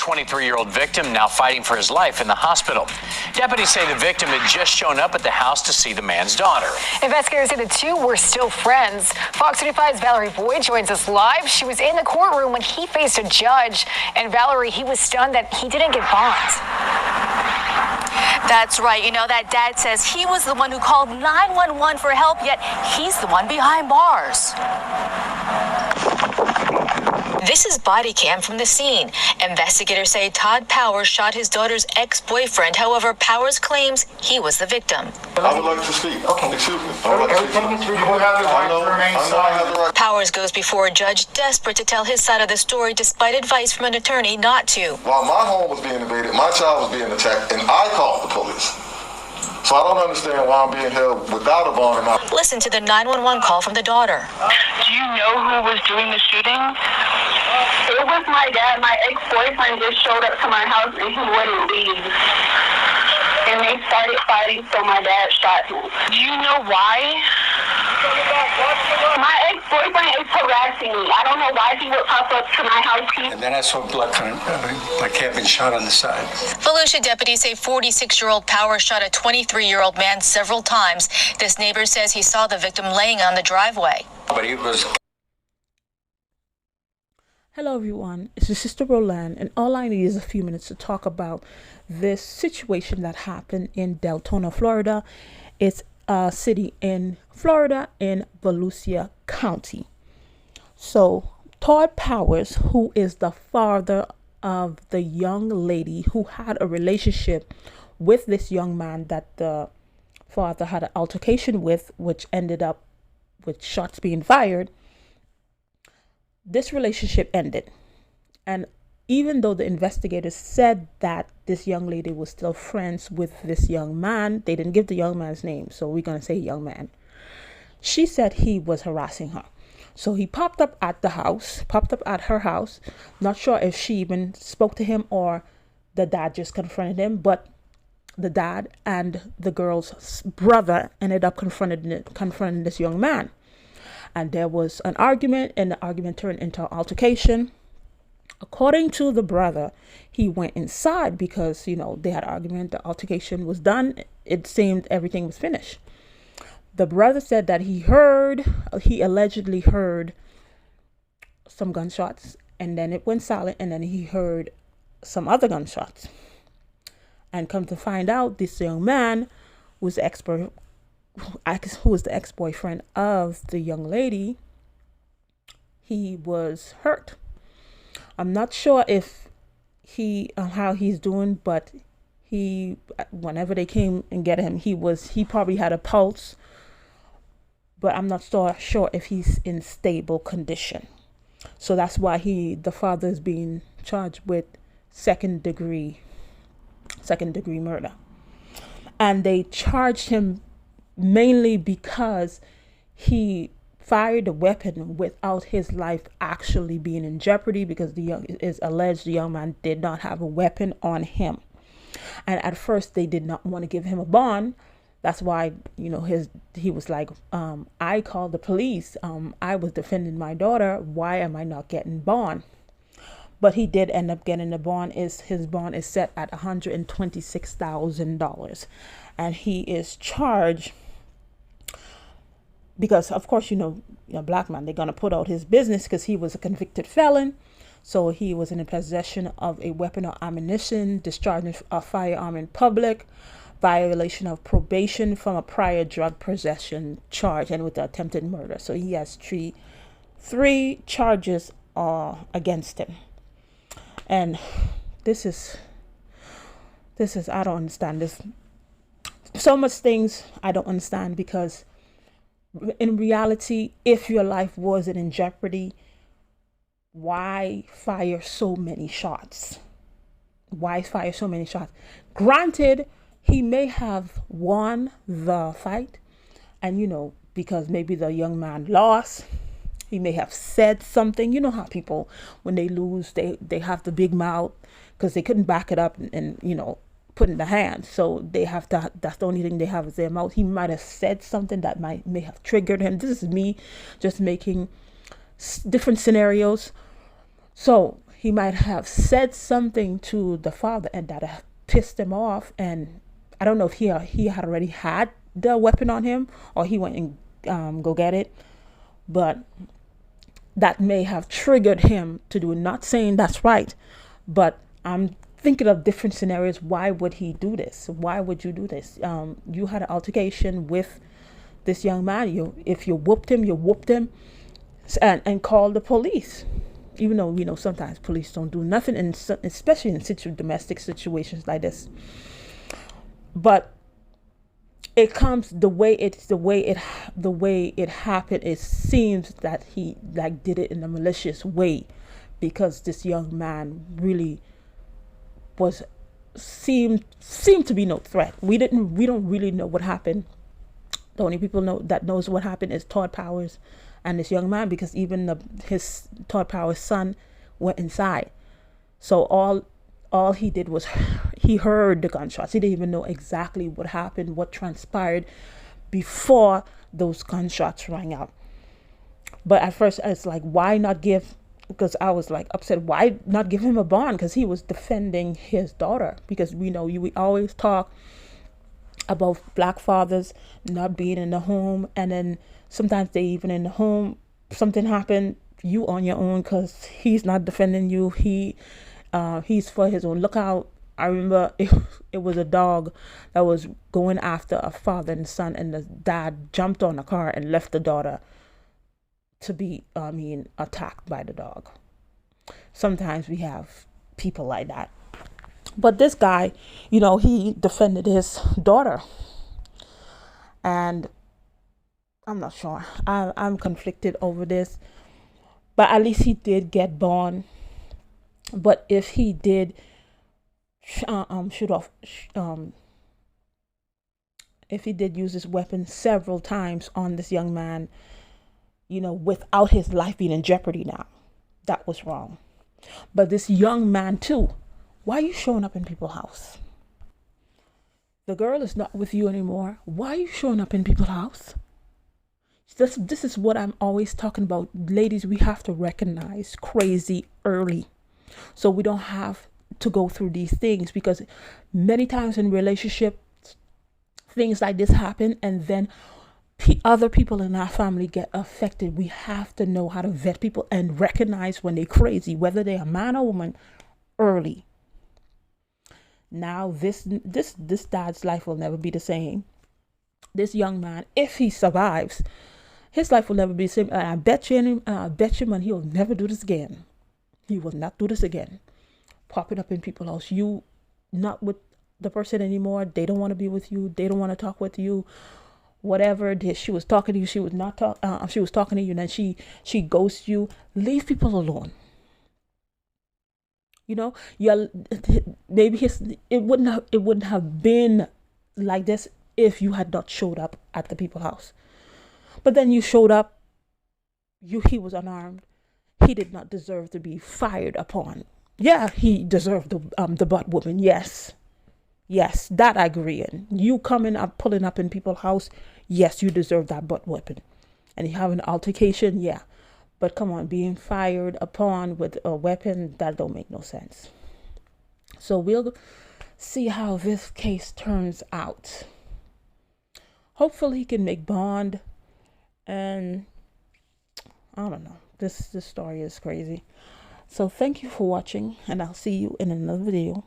23-year-old victim now fighting for his life in the hospital. Deputies say the victim had just shown up at the house to see the man's daughter. Investigators say the two were still friends. Fox 35's Valerie Boyd joins us live. She was in the courtroom when he faced a judge. And Valerie, he was stunned that he didn't get bond. That's right. You know, that dad says he was the one who called 911 for help, yet he's the one behind bars. This is body cam from the scene. Investigators say Todd Powers shot his daughter's ex-boyfriend. However, Powers claims he was the victim. I would like to speak. Okay. Excuse me. Everything is recorded. I have the right. Powers goes before a judge desperate to tell his side of the story despite advice from an attorney not to. While my home was being invaded, my child was being attacked, and I called the police. So I don't understand why I'm being held without a bond. Listen to the 911 call from the daughter. Do you know who was doing the shooting? It was my dad. My ex-boyfriend just showed up to my house and he wouldn't leave. And they started fighting, so my dad shot him. Do you know why? My ex-boyfriend is harassing me. I don't know why he would pop up to my house. And then I saw blood like he had been shot on the side. Volusia deputies say 46-year-old Powers shot a 23-year-old man several times. This neighbor says he saw the victim laying on the driveway. But he was. Hello everyone, it's your sister Roland, and all I need is a few minutes to talk about this situation that happened in Deltona, Florida. It's a city in Florida in Volusia County. So Todd Powers, who is the father of the young lady who had a relationship with this young man that the father had an altercation with, which ended up with shots being fired, this relationship ended. And even though the investigators said that this young lady was still friends with this young man, they didn't give the young man's name, so we're going to say young man. She said he was harassing her. So he popped up at her house. Not sure if she even spoke to him or the dad just confronted him, but the dad and the girl's brother ended up confronting this young man. And there was an argument, and the argument turned into an altercation. According to the brother, he went inside because, they had an argument. The altercation was done. It seemed everything was finished. The brother said that he allegedly heard some gunshots, and then it went silent, and then he heard some other gunshots. And come to find out, this young man was who was the ex-boyfriend of the young lady, he was hurt. I'm not sure if how he's doing, but whenever they came and get him, he probably had a pulse, but I'm not so sure if he's in stable condition. So that's why the father is being charged with second degree murder. And they charged him mainly because he fired a weapon without his life actually being in jeopardy, because it's alleged the young man did not have a weapon on him. And at first they did not want to give him a bond. That's why, he was like, I called the police. I was defending my daughter. Why am I not getting bond? But he did end up getting the bond. His bond is set at $126,000. And he is charged because, of course, black man, they're going to put out his business because he was a convicted felon. So he was in possession of a weapon or ammunition, discharging a firearm in public, violation of probation from a prior drug possession charge, and with the attempted murder. So he has three charges against him. And this is I don't understand this. So much things I don't understand, because in reality, if your life wasn't in jeopardy, why fire so many shots? Granted, he may have won the fight, and because maybe the young man lost, he may have said something. You know how people, when they lose, they have the big mouth because they couldn't back it up and put in the hand. So they have to, that's the only thing they have is their mouth. He might have said something that may have triggered him. This is me just making different scenarios. So he might have said something to the father and that pissed him off. And I don't know if he had already had the weapon on him or he went and go get it, but that may have triggered him to do it. Not saying that's right, but I'm thinking of different scenarios. Why would he do this? Why would you do this? You had an altercation with this young man. If you whooped him and called the police. Even though, sometimes police don't do nothing, and especially in domestic situations like this. But it comes the way it happened. It seems that he did it in a malicious way, because this young man really seemed to be no threat. We don't really know what happened. The only people knows what happened is Todd Powers and this young man, because even his Todd Powers' son went inside. So all he did was he heard the gunshots. He didn't even know exactly what happened, what transpired before those gunshots rang out. But at first it's like, why not give? Because I was like upset. Why not give him a bond? Because he was defending his daughter. Because we always talk about black fathers not being in the home, and then sometimes they even in the home, something happened, you on your own, because he's not defending you. He's for his own lookout. I remember it was a dog that was going after a father and son, and the dad jumped on the car and left the daughter to be attacked by the dog. Sometimes we have people like that. But this guy, he defended his daughter. And I'm not sure. I'm conflicted over this. But at least he did get bond. But if he did if he did use his weapon several times on this young man, without his life being in jeopardy now, that was wrong. But this young man too, why are you showing up in people's house? The girl is not with you anymore. Why are you showing up in people's house? This is what I'm always talking about. Ladies, we have to recognize crazy early, so we don't have to go through these things, because many times in relationships, things like this happen, and then other people in our family get affected. We have to know how to vet people and recognize when they're crazy, whether they're a man or woman, early. Now this dad's life will never be the same. This young man, if he survives, his life will never be the same. And I bet you, man, he'll never do this again. He will not do this again. Popping up in people's house. You not with the person anymore. They don't want to be with you. They don't want to talk with you. Whatever. She was talking to you. She was not she was talking to you, and then she ghosts you. Leave people alone. Maybe it wouldn't have been like this if you had not showed up at the people's house. But then you showed up. He was unarmed. He did not deserve to be fired upon. Yeah, he deserved the butt whooping. Yes, that I agree in. You coming up, pulling up in people's house. Yes, you deserve that butt whooping. And you have an altercation. Yeah. But come on, being fired upon with a weapon, that don't make no sense. So we'll see how this case turns out. Hopefully he can make bond. And I don't know. This story is crazy. So thank you for watching, and I'll see you in another video.